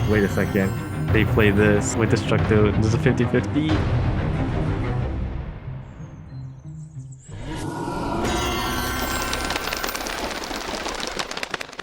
Wait a second. They play this with Destructo. This is a 50-50.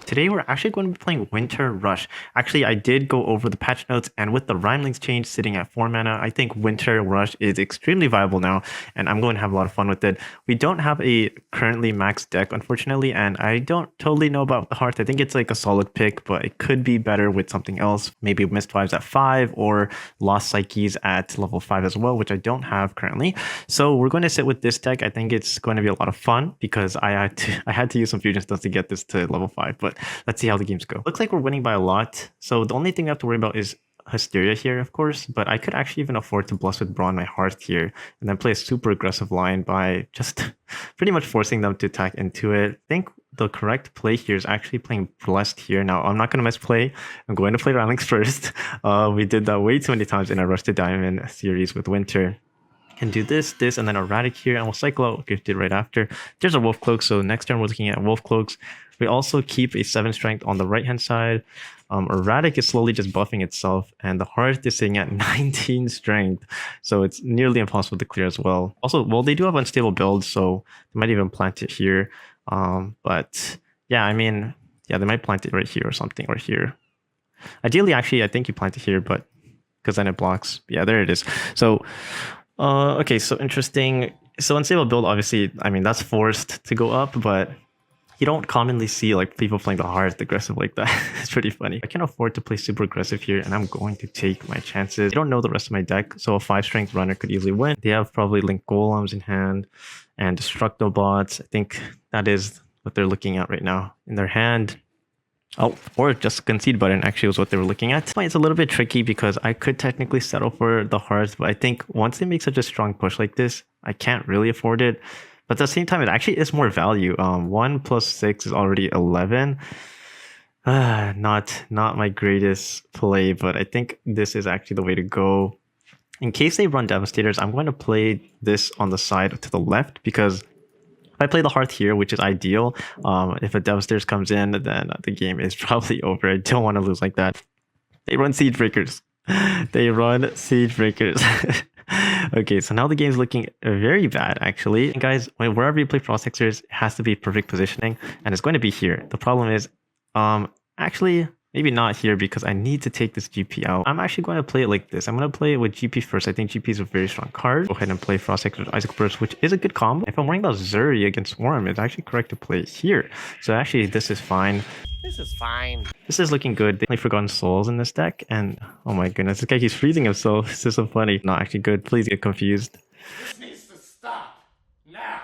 Today we're actually going to be playing Winter Rush. Actually, I did go over the patch notes, and with the Rimelings change sitting at 4 mana, I think Winter Rush is extremely viable now, and I'm going to have a lot of fun with it. We don't have a currently max deck, unfortunately, and I don't totally know about the Hearth. I think it's like a solid pick, but it could be better with something else. Maybe Mistwives at 5 or Lost Psyches at level 5 as well, which I don't have currently. So we're going to sit with this deck. I think it's going to be a lot of fun because I had to use some fusion stuff to get this to level 5, but let's see how the games go. Looks like we're winning by a lot. So the only thing we have to worry about is Hysteria here, of course, but I could actually even afford to Bless with Brawn my Hearth here and then play a super aggressive line by just pretty much forcing them to attack into it. I think the correct play here is actually playing Blessed here. Now, I'm not going to misplay. I'm going to play Rylings first. We did that way too many times in our Rush to Diamond series with Winter. Can do this, and then Erratic here, and we'll cycle out Gifted right after. There's a Wolf Cloak, so next turn we're looking at Wolf Cloaks. We also keep a 7 strength on the right-hand side. Erratic is slowly just buffing itself, and the Hearth is sitting at 19 strength, so it's nearly impossible to clear as well. Also, well, they do have unstable builds, so they might even plant it here. But yeah, I mean, yeah, they might plant it right here or something, or here. Ideally, actually, I think you plant it here, but because then it blocks. Yeah, there it is. So okay, so interesting. So unstable build, obviously, I mean, that's forced to go up, but you don't commonly see like people playing the Hearth aggressive like that. It's pretty funny. I can afford to play super aggressive here, and I'm going to take my chances. I don't know the rest of my deck, so a 5 strength runner could easily win. They have probably Link Golems in hand and Destructo bots. I think that is what they're looking at right now in their hand. Oh, or just concede button actually was what they were looking at. It's a little bit tricky because I could technically settle for the Hearth, but I think once they make such a strong push like this, I can't really afford it. But at the same time, it actually is more value. 1 plus 6 is already 11. Not my greatest play, but I think this is actually the way to go. In case they run Devastators, I'm going to play this on the side to the left because if I play the Hearth here, which is ideal, if a Devastators comes in, then the game is probably over. I don't want to lose like that. They run Siege Breakers. They run Siege Breakers. Okay, so now the game's looking very bad, actually. And guys, wherever you play Frost Hexers, it has to be perfect positioning, and it's going to be here. The problem is, actually, maybe not here because I need to take this GP out. I'm actually going to play it like this. I'm going to play it with GP first. I think GP is a very strong card. Go ahead and play Frost Hexers Isaac Burst, which is a good combo. If I'm worrying about Zuri against Worm, it's actually correct to play it here. So actually, this is fine. This is fine. This is looking good. They play Forgotten Souls in this deck, and oh my goodness, this guy keeps freezing himself. This is so funny. Not actually good. Please get confused. This needs to stop now.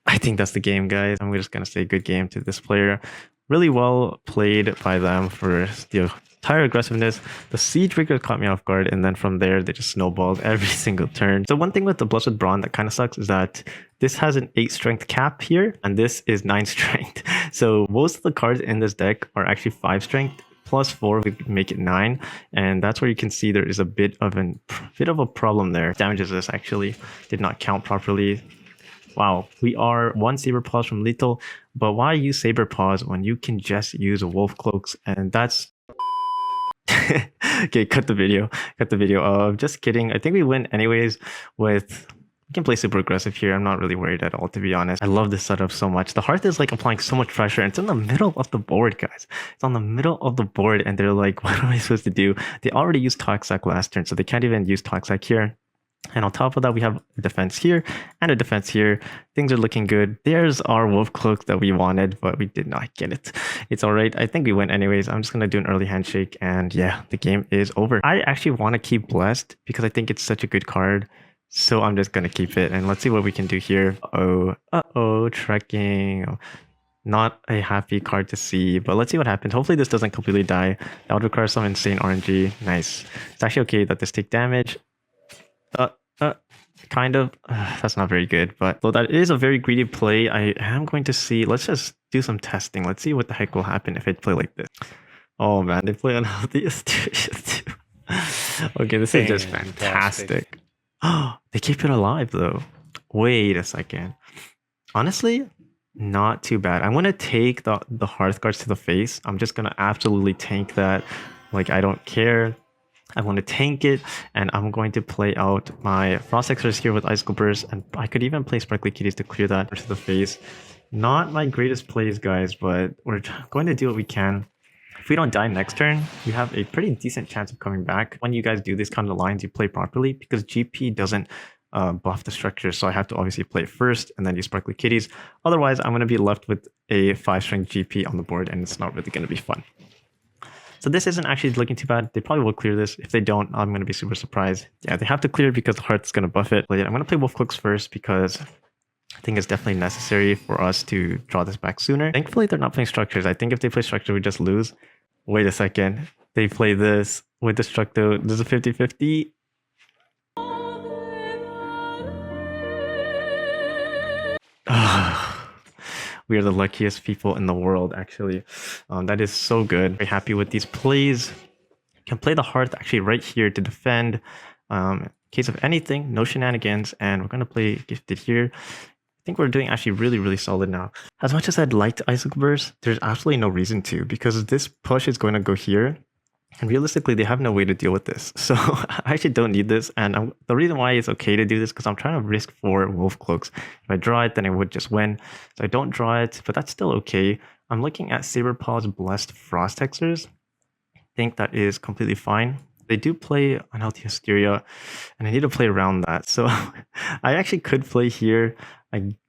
I think that's the game, guys. I'm just gonna say good game to this player. Really well played by them for the entire aggressiveness. The Siege Breakers caught me off guard, and then from there they just snowballed every single turn. So one thing with the Blessed with Brawn that kind of sucks is that this has an 8 strength cap here, and this is 9 strength. So most of the cards in this deck are actually 5 strength. Plus 4 we make it 9, and that's where you can see there is a bit of a problem there. Damages this actually did not count properly. Wow, we are 1 Saber Paws from lethal, but why use Saber Paws when you can just use Wolf Cloaks? And that's okay, cut the video. Just kidding. I think we win anyways with... We can play super aggressive here. I'm not really worried at all, to be honest. I love this setup so much. The Hearth is like applying so much pressure, and it's in the middle of the board, guys. It's on the middle of the board, and they're like, what am I supposed to do? They already used Toxac last turn, so they can't even use Toxac here. And on top of that, we have a defense here and a defense here. Things are looking good. There's our Wolf Cloak that we wanted, but we did not get it. It's all right. I think we win anyways. I'm just going to do an early handshake, and yeah, the game is over. I actually want to keep Blessed because I think it's such a good card. So I'm just going to keep it, and let's see what we can do here. Uh-oh, trekking. Not a happy card to see, but let's see what happens. Hopefully this doesn't completely die. That would require some insane RNG. Nice. It's actually okay that this take damage. Kind of. That's not very good, but though that is a very greedy play, I am going to see. Let's just do some testing. Let's see what the heck will happen if I play like this. Oh man, they play unhealthy Asturias too. Okay, this is just fantastic. Oh, they keep it alive though. Wait a second. Honestly, not too bad. I'm gonna take the Hearth guards to the face. I'm just gonna absolutely tank that. Like, I don't care. I'm going to tank it, and I'm going to play out my Frost Hexers here with Icicle Burst, and I could even play Sparkly Kitties to clear that to the face. Not my greatest plays, guys, but we're going to do what we can. If we don't die next turn, you have a pretty decent chance of coming back. When you guys do these kind of lines, you play properly, because GP doesn't buff the structure, so I have to obviously play it first and then use Sparkly Kitties. Otherwise, I'm going to be left with a 5-strength GP on the board, and it's not really going to be fun. So this isn't actually looking too bad. They probably will clear this. If they don't, I'm going to be super surprised. Yeah, they have to clear because the Heart's going to buff it. But yeah, I'm going to play Wolf Cloaks first because I think it's definitely necessary for us to draw this back sooner. Thankfully, they're not playing structures. I think if they play structure, we just lose. Wait a second. They play this with Destructo. There's a 50-50. We are the luckiest people in the world, actually. That is so good. Very happy with these plays. Can play the Hearth actually right here to defend. In case of anything, no shenanigans, and we're going to play Gifted here. I think we're doing actually really, really solid now. As much as I'd like to Icicle Burst, there's absolutely no reason to, because this push is going to go here. And realistically, they have no way to deal with this. So I actually don't need this. And the reason why it's okay to do this, because I'm trying to risk 4 Wolf Cloaks. If I draw it, then I would just win. So I don't draw it, but that's still okay. I'm looking at Saberpaw's Blessed Frost Hexers. I think that is completely fine. They do play Unhealthy Hysteria, and I need to play around that. So I actually could play here.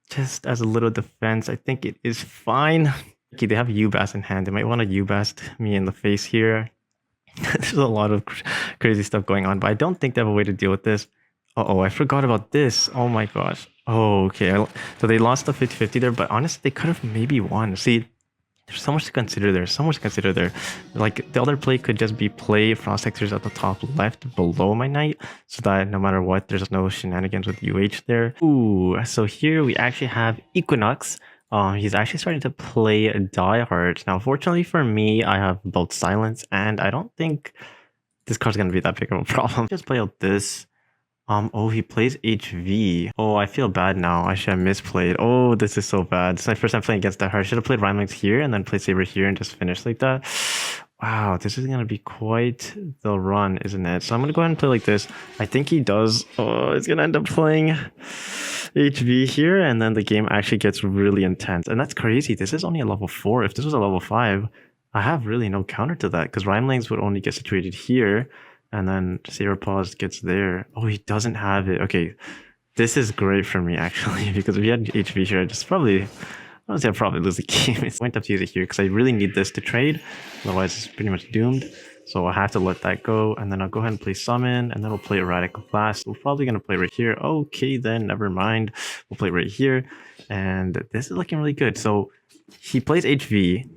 Just as a little defense, I think it is fine. Okay, they have Ubast in hand. They might want to Ubast me in the face here. There's a lot of crazy stuff going on, but I don't think they have a way to deal with this. Uh-oh, I forgot about this. Oh my gosh. Oh, okay. So they lost the 50-50 there, but honestly, they could have maybe won. See, there's so much to consider there. So much to consider there. Like, the other play could just be play Frost Hexers at the top left below my knight, so that no matter what, there's no shenanigans with UH there. Ooh, so here we actually have Equinox. He's actually starting to play Die Hard. Now, fortunately for me, I have both Silence, and I don't think this card's going to be that big of a problem. Just play out this. Oh, he plays HV. Oh, I feel bad now. I should have misplayed. Oh, this is so bad. It's my first time playing against Die Hard. I should have played Rhymelings here and then played Saber here and just finished like that. Wow, this is going to be quite the run, isn't it? So I'm going to go ahead and play like this. I think he does. Oh, he's going to end up playing HV here, and then the game actually gets really intense. And that's crazy. This is only a level 4. If this was a level 5, I have really no counter to that, because Rhymelings would only get situated here, and then Saberpaws gets there. Oh, he doesn't have it. Okay, this is great for me, actually, because if he had HV here, honestly, I'd probably lose the game. It's went up to use it here because I really need this to trade. Otherwise, it's pretty much doomed. So I have to let that go. And then I'll go ahead and play Summon. And then we'll play Radical Blast. We're probably going to play right here. Okay, then never mind. We'll play right here. And this is looking really good. So he plays HV.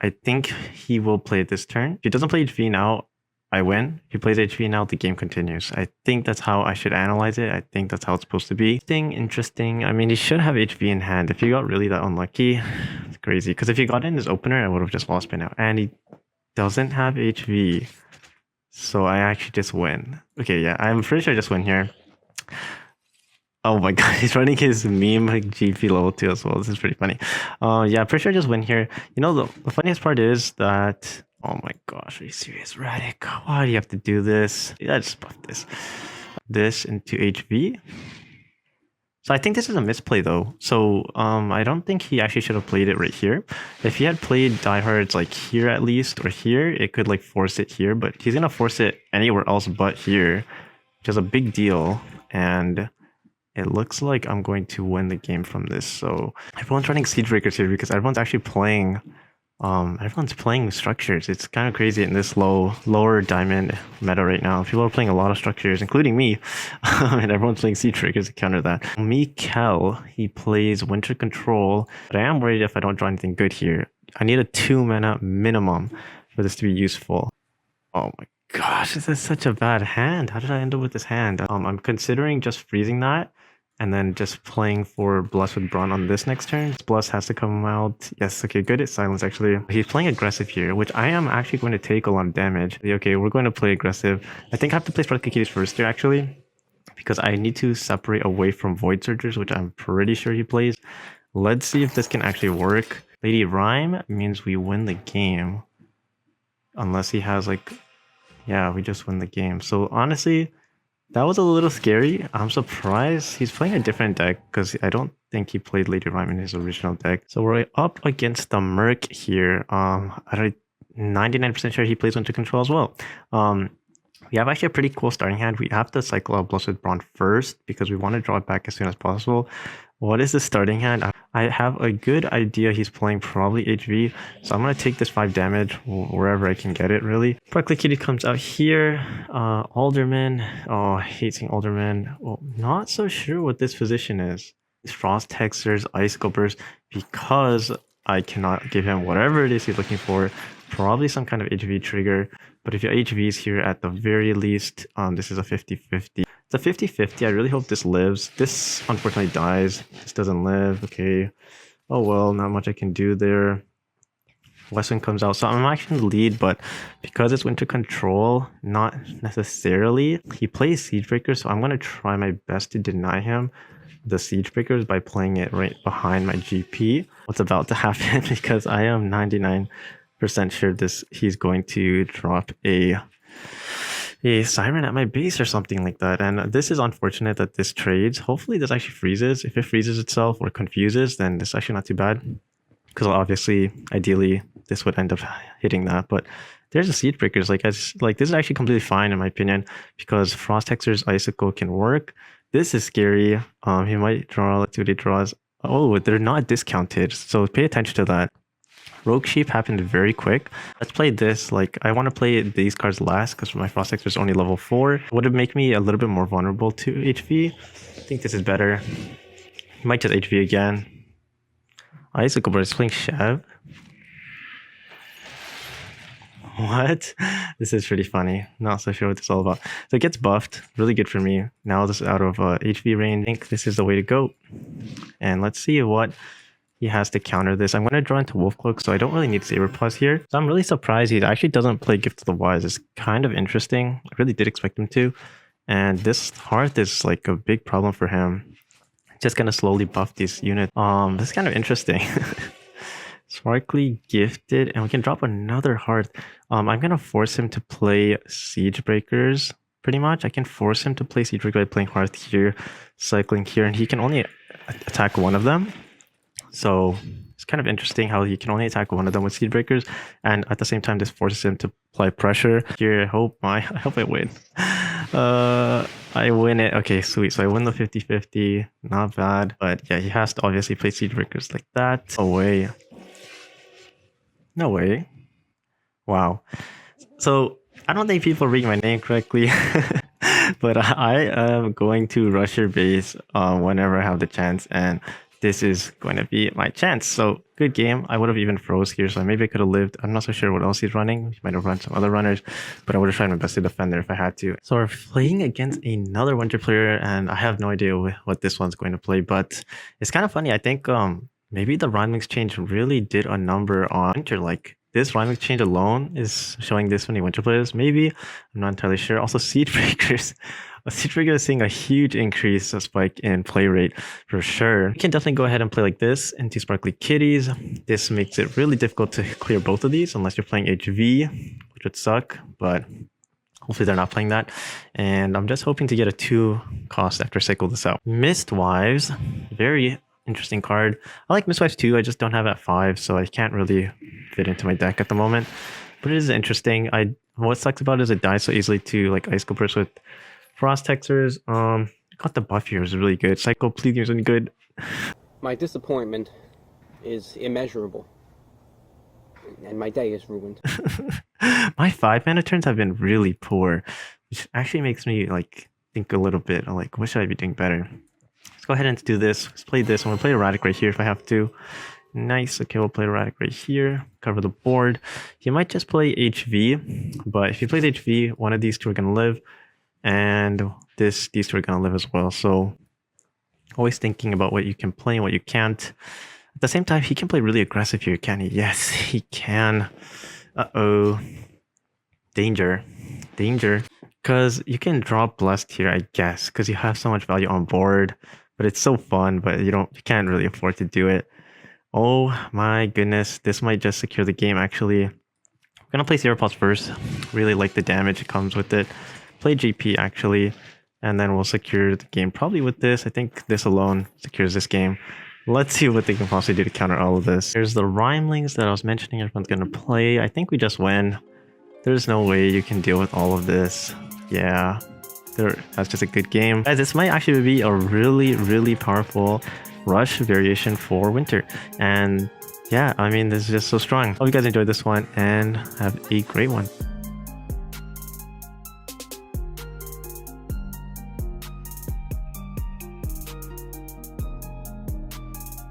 I think he will play it this turn. If he doesn't play HV now, I win. If he plays HV now, the game continues. I think that's how I should analyze it. I think that's how it's supposed to be. Interesting. I mean, he should have HV in hand. If he got really that unlucky, it's crazy. Because if he got in his opener, I would have just lost by now. And he doesn't have HV. So I actually just win. Okay, yeah, I'm pretty sure I just win here. Oh my god, he's running his meme GP level 2 as well. This is pretty funny. Yeah, pretty sure I just win here. You know, the funniest part is that... Oh my gosh, are you serious, Radic? Why do you have to do this? Yeah, just buff this. This into HV. So I think this is a misplay though. So I don't think he actually should have played it right here. If he had played Die Hards like here at least, or here, it could like force it here, but he's gonna force it anywhere else but here, which is a big deal. And it looks like I'm going to win the game from this. So everyone's running Siege Breakers here because everyone's actually playing structures. It's kind of crazy in this lower diamond meta right now. People are playing a lot of structures, including me, and everyone's playing Siege Breakers to counter that. Mikel, he plays Winter Control, but I am worried if I don't draw anything good here. I need a 2 mana minimum for this to be useful. Oh my gosh, this is such a bad hand. How did I end up with this hand? I'm considering just freezing that and then just playing for Bless with Brawn on this next turn. Bless has to come out. Yes, okay, good. It's Silence, actually. He's playing aggressive here, which I am actually going to take a lot of damage. Okay, we're going to play aggressive. I think I have to play Sparkly Kitties first here, actually, because I need to separate away from Void Surgers, which I'm pretty sure he plays. Let's see if this can actually work. Lady Rhyme means we win the game. Unless he has, like... Yeah, we just win the game. So honestly, that was a little scary. I'm surprised he's playing a different deck because I don't think he played Lady Rhyme in his original deck. So we're up against the Merc here. I'm 99% sure he plays Winter Control as well. We have actually a pretty cool starting hand. We have to cycle out Blustered Brawn first because we want to draw it back as soon as possible. What is the starting hand? I have a good idea he's playing probably HV, so I'm going to take this 5 damage wherever I can get it, really. Sparkly Kitty comes out here. Alderman. Oh, I hate seeing Alderman. Well, not so sure what this position is. Frost Hexers, Icicle Burst, because I cannot give him whatever it is he's looking for. Probably some kind of HV trigger. But if your HV is here at the very least, this is a 50-50. It's a 50-50. I really hope this lives. This unfortunately dies. This doesn't live. Okay. Oh well, not much I can do there. Westwind comes out. So I'm actually in the lead, but because it's Winter Control, not necessarily. He plays Siege Breakers, so I'm going to try my best to deny him the Siege Breakers by playing it right behind my GP. What's about to happen, because I am 99% sure he's going to drop a Siren at my base or something like that. And this is unfortunate that this trades. Hopefully this actually freezes. If it freezes itself or confuses, then this is actually not too bad. Because obviously, ideally, this would end up hitting that. But there's a Siege Breakers. Like this is actually completely fine in my opinion, because Frost Hexer's Icicle can work. This is scary. He might draw like 2D draws. Oh, they're not discounted. So pay attention to that. Rogue Sheep happened very quick. Let's play this. Like, I want to play these cards last because my Frost Hexer is only level 4. Would it make me a little bit more vulnerable to HV? I think this is better. He might just HV again. Icicle Burst is playing Chev. What? This is pretty funny. Not so sure what this is all about. So it gets buffed. Really good for me. Now this is out of HV range. I think this is the way to go. And let's see what he has to counter this. I'm going to draw into Wolf Cloak, so I don't really need Saber Paws here. So I'm really surprised he actually doesn't play Gift of the Wise. It's kind of interesting. I really did expect him to. And this Hearth is like a big problem for him. Just going to slowly buff these units. This is kind of interesting. Sparkly Gifted, and we can drop another Hearth. I'm going to force him to play Siege Breakers, pretty much. I can force him to play Siege Breakers by playing Hearth here, cycling here, and he can only attack one of them. So it's kind of interesting how he can only attack one of them with Siege Breakers, and at the same time this forces him to apply pressure. Here, I hope I win. I win it. Okay, sweet. So I win the 50-50. Not bad. But yeah, he has to obviously play Siege Breakers like that. No way. No way. Wow. So I don't think people read my name correctly. But I am going to rush your base whenever I have the chance, and this is going to be my chance. So good game. I would have even froze here, so maybe I could have lived. I'm not so sure what else he's running. He might have run some other runners, but I would have tried my best to defend there if I had to. So we're playing against another Winter player, and I have no idea what this one's going to play, but it's kind of funny. I think maybe the Rhyme Exchange really did a number on Winter. Like, this Rhyme Exchange alone is showing this many Winter players. Maybe, I'm not entirely sure. Also, Siege Breakers. Siege Breaker is seeing a huge increase, a spike in play rate for sure. You can definitely go ahead and play like this into Sparkly Kitties. This makes it really difficult to clear both of these unless you're playing HV, which would suck, but hopefully they're not playing that. And I'm just hoping to get a 2 cost after I cycle this out. Mistwives, very interesting card. I like Mistwives too, I just don't have at 5, so I can't really fit into my deck at the moment. But it is interesting. What sucks about it is it dies so easily to like Icicle Burst with Frost Hexers. Got the buff here is really good. Cycle Pleading is really good. My disappointment is immeasurable, and my day is ruined. My 5 mana turns have been really poor, which actually makes me like think a little bit. I'm like, what should I be doing better? Let's go ahead and do this. Let's play this. I'm gonna play Erratic right here if I have to. Nice. Okay, we'll play Erratic right here. Cover the board. He might just play HV, but if he plays HV, one of these two are gonna live. And these two are going to live as well. So always thinking about what you can play and what you can't. At the same time, he can play really aggressive here, can he? Yes, he can. Uh-oh. Danger. Danger. Because you can draw Blessed here, I guess, because you have so much value on board. But it's so fun, but you can't really afford to do it. Oh my goodness. This might just secure the game, actually. I'm gonna play Zero Pulse first. Really like the damage it comes with it. Play GP actually, and then we'll secure the game probably with this. I think this alone secures this game. Let's see what they can possibly do to counter all of this. There's the Rhymelings that I was mentioning everyone's gonna play. I think we just win. There's no way you can deal with all of this. Yeah, that's just a good game. Guys, this might actually be a really powerful rush variation for Winter. And yeah, I mean, this is just so strong. Hope you guys enjoyed this one and have a great one.